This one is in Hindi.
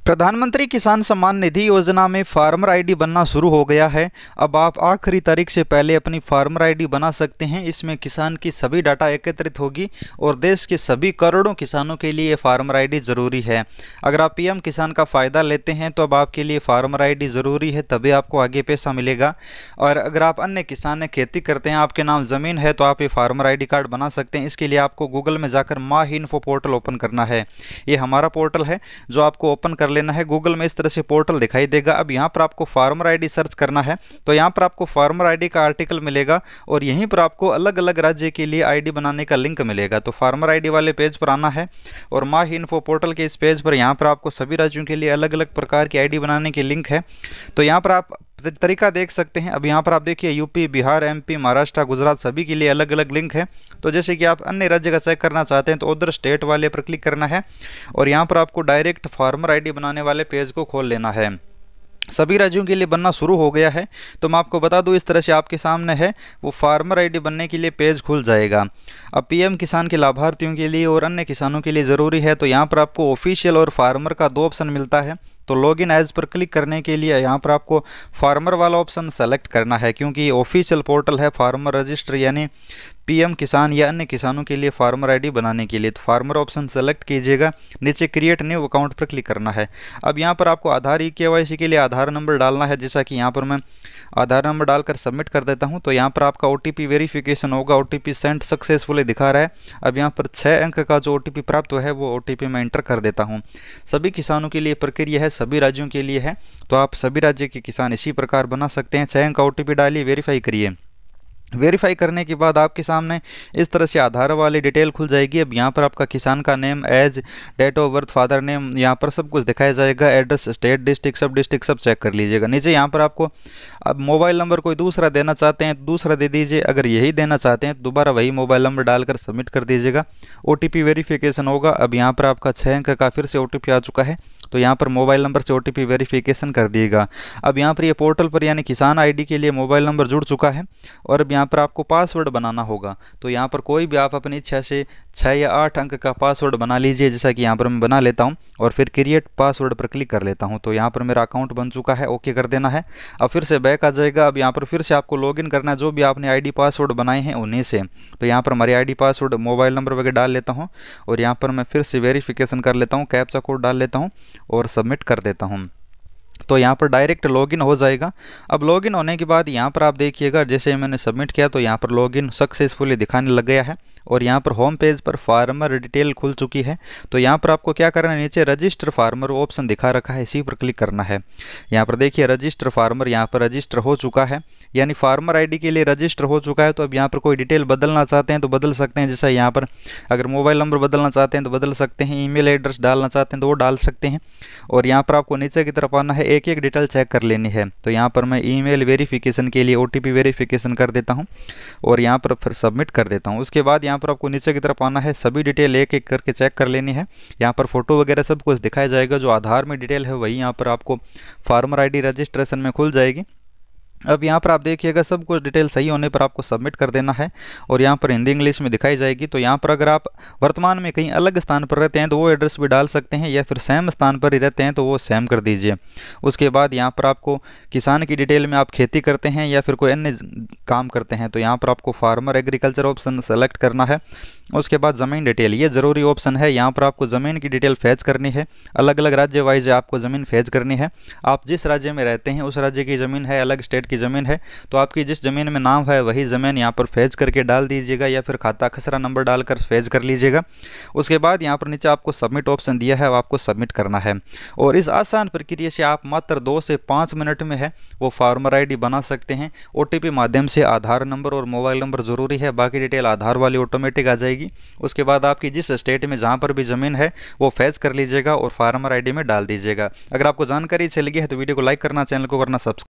प्रधानमंत्री किसान सम्मान निधि योजना में फार्मर आईडी बनना शुरू हो गया है। अब आप आखिरी तारीख से पहले अपनी फार्मर आईडी बना सकते हैं। इसमें किसान की सभी डाटा एकत्रित होगी और देश के सभी करोड़ों किसानों के लिए फार्मर आईडी ज़रूरी है। अगर आप पीएम किसान का फ़ायदा लेते हैं तो अब आपके लिए फार्मर आईडी ज़रूरी है, तभी आपको आगे पैसा मिलेगा। और अगर आप अन्य किसान हैं, खेती करते हैं, आपके नाम ज़मीन है, तो आप ये फार्मर आईडी कार्ड बना सकते हैं। इसके लिए आपको गूगल में जाकर माही इन्फो पोर्टल ओपन करना है। ये हमारा पोर्टल है जो आपको ओपन कर लेना है। गूगल में इस तरह से पोर्टल दिखाई देगा। अब यहाँ पर आपको फार्मर आईडी सर्च करना है, तो यहाँ पर आपको फार्मर आईडी का आर्टिकल मिलेगा और यहीं पर आपको अलग अलग राज्य के लिए आईडी बनाने का लिंक मिलेगा। तो फार्मर आईडी वाले पेज पर आना है और माही इन्फो पोर्टल के इस पेज पर यहाँ पर आपको सभी राज्यों के लिए अलग अलग प्रकार की आईडी बनाने की लिंक है। तो यहाँ पर आप तरीका देख सकते हैं। अब यहाँ पर आप देखिए यूपी, बिहार, एमपी, महाराष्ट्र, गुजरात सभी के लिए अलग अलग लिंक है। तो जैसे कि आप अन्य राज्य का चेक करना चाहते हैं तो उधर स्टेट वाले पर क्लिक करना है और यहाँ पर आपको डायरेक्ट फार्मर आईडी बनाने वाले पेज को खोल लेना है। सभी राज्यों के लिए बनना शुरू हो गया है। तो मैं आपको बता दूं, इस तरह से आपके सामने है वो फार्मर आईडी बनने के लिए पेज खुल जाएगा। अब पीएम किसान के लाभार्थियों के लिए और अन्य किसानों के लिए ज़रूरी है। तो यहाँ पर आपको ऑफिशियल और फार्मर का दो ऑप्शन मिलता है। तो लॉगिन एज पर क्लिक करने के लिए यहाँ पर आपको फार्मर वाला ऑप्शन सेलेक्ट करना है, क्योंकि ये ऑफिशियल पोर्टल है फार्मर रजिस्टर यानी पीएम किसान या अन्य किसानों के लिए फार्मर आईडी बनाने के लिए। तो फार्मर ऑप्शन सेलेक्ट कीजिएगा, नीचे क्रिएट न्यू अकाउंट पर क्लिक करना है। अब यहाँ पर आपको आधार KYC के लिए आधार नंबर डालना है। जैसा कि यहाँ पर मैं आधार नंबर डालकर सबमिट कर देता हूँ, तो यहाँ पर आपका OTP वेरिफिकेशन होगा। OTP सेंड सक्सेसफुली दिखा रहा है। अब यहाँ पर 6 अंक का जो OTP प्राप्त हुआ है वो OTP मैं एंटर कर देता हूँ। सभी किसानों के लिए प्रक्रिया है, सभी राज्यों के लिए है। तो आप सभी राज्य के किसान इसी प्रकार बना सकते हैं। 6 अंक का OTP डालिए, वेरीफाई करिए। वेरीफाई करने के बाद आपके सामने इस तरह से आधार वाली डिटेल खुल जाएगी। अब यहाँ पर आपका किसान का name, age, date of birth, father name, यहाँ पर सब कुछ दिखाया जाएगा। एड्रेस, स्टेट, डिस्ट्रिक्ट, सब डिस्ट्रिक्ट सब चेक कर लीजिएगा। नीचे यहाँ पर आपको अब मोबाइल नंबर कोई दूसरा देना चाहते हैं तो दूसरा दे दीजिए। अगर यही देना चाहते हैं तो दोबारा वही मोबाइल नंबर डालकर सबमिट कर दीजिएगा। OTP वेरिफिकेशन होगा। अब यहाँ पर आपका 6 अंक का फिर से OTP आ चुका है, तो यहाँ पर मोबाइल नंबर से OTP वेरिफिकेशन कर दिएगा। अब यहाँ पर ये पोर्टल पर यानी किसान आईडी के लिए मोबाइल नंबर जुड़ चुका है और अब यहाँ पर आपको पासवर्ड बनाना होगा। तो यहाँ पर कोई भी आप अपनी इच्छा से 6 या 8 अंक का पासवर्ड बना लीजिए, जैसा कि यहाँ पर मैं बना लेता हूँ और फिर क्रिएट पासवर्ड पर क्लिक कर लेता हूँ। तो यहाँ पर मेरा अकाउंट बन चुका है, ओके कर देना है। अब फिर से बैक आ जाएगा। अब यहाँ पर फिर से आपको लॉगिन करना है जो भी आपने आईडी पासवर्ड बनाए हैं उन्हीं से। तो यहाँ पर हमारी आईडी पासवर्ड, मोबाइल नंबर वगैरह डाल लेता हूँ और यहाँ पर मैं फिर से वेरिफिकेशन कर लेता हूँ, कैप्चा कोड डाल लेता हूँ और सबमिट कर देता हूँ। तो यहाँ पर डायरेक्ट लॉगिन हो जाएगा। अब लॉगिन होने के बाद यहाँ पर आप देखिएगा, जैसे मैंने सबमिट किया तो यहाँ पर लॉगिन सक्सेसफुली दिखाने लग गया है और यहाँ पर होम पेज पर फार्मर डिटेल खुल चुकी है। तो यहाँ पर आपको क्या करना है, नीचे रजिस्टर फार्मर ऑप्शन दिखा रखा है, इसी पर क्लिक करना है। यहाँ पर देखिए रजिस्टर फार्मर, यहाँ पर रजिस्टर हो चुका है यानी फार्मर आईडी के लिए रजिस्टर हो चुका है। तो अब यहाँ पर कोई डिटेल बदलना चाहते हैं तो बदल सकते हैं। जैसा यहाँ पर अगर मोबाइल नंबर बदलना चाहते हैं तो बदल सकते हैं, ईमेल एड्रेस डालना चाहते हैं तो वो डाल सकते हैं। और यहाँ पर आपको नीचे की तरफ आना है, एक एक डिटेल चेक कर लेनी है। तो यहाँ पर मैं ईमेल वेरिफिकेशन के लिए OTP वेरिफिकेशन कर देता हूँ और यहाँ पर फिर सबमिट कर देता हूँ। उसके बाद यहाँ पर आपको नीचे की तरफ आना है, सभी डिटेल एक एक करके चेक कर लेनी है। यहाँ पर फोटो वगैरह सब कुछ दिखाया जाएगा। जो आधार में डिटेल है वही यहाँ पर आपको फार्मर आईडी रजिस्ट्रेशन में खुल जाएगी। अब यहाँ पर आप देखिएगा सब कुछ डिटेल सही होने पर आपको सबमिट कर देना है और यहाँ पर हिंदी इंग्लिश में दिखाई जाएगी। तो यहाँ पर अगर आप वर्तमान में कहीं अलग स्थान पर रहते हैं तो वो एड्रेस भी डाल सकते हैं, या फिर सेम स्थान पर ही रहते हैं तो वो सेम कर दीजिए। उसके बाद यहाँ पर आपको किसान की डिटेल में आप खेती करते हैं या फिर कोई अन्य काम करते हैं तो यहाँ पर आपको फार्मर एग्रीकल्चर ऑप्शन सेलेक्ट करना है। उसके बाद ज़मीन डिटेल, ये ज़रूरी ऑप्शन है। यहाँ पर आपको ज़मीन की डिटेल फैच करनी है, अलग अलग राज्य वाइज आपको ज़मीन फैच करनी है। आप जिस राज्य में रहते हैं उस राज्य की ज़मीन है, अलग स्टेट की ज़मीन है तो आपकी जिस ज़मीन में नाम है वही ज़मीन यहाँ पर फैच करके डाल दीजिएगा, या फिर खाता खसरा नंबर डालकर फैच कर लीजिएगा। उसके बाद यहाँ पर नीचे आपको सबमिट ऑप्शन दिया है, आपको सबमिट करना है। और इस आसान प्रक्रिया से आप मात्र 2 से 5 मिनट में है वो फार्मर आईडी बना सकते हैं। OTP माध्यम से आधार नंबर और मोबाइल नंबर ज़रूरी है, बाकी डिटेल आधार वाली ऑटोमेटिक आ जाएगी। उसके बाद आपकी जिस स्टेट में जहाँ पर भी ज़मीन है वो फैच कर लीजिएगा और फार्मर आईडी में डाल दीजिएगा। अगर आपको जानकारी अच्छी लगी है तो वीडियो को लाइक करना, चैनल को करना सब्सक्राइब।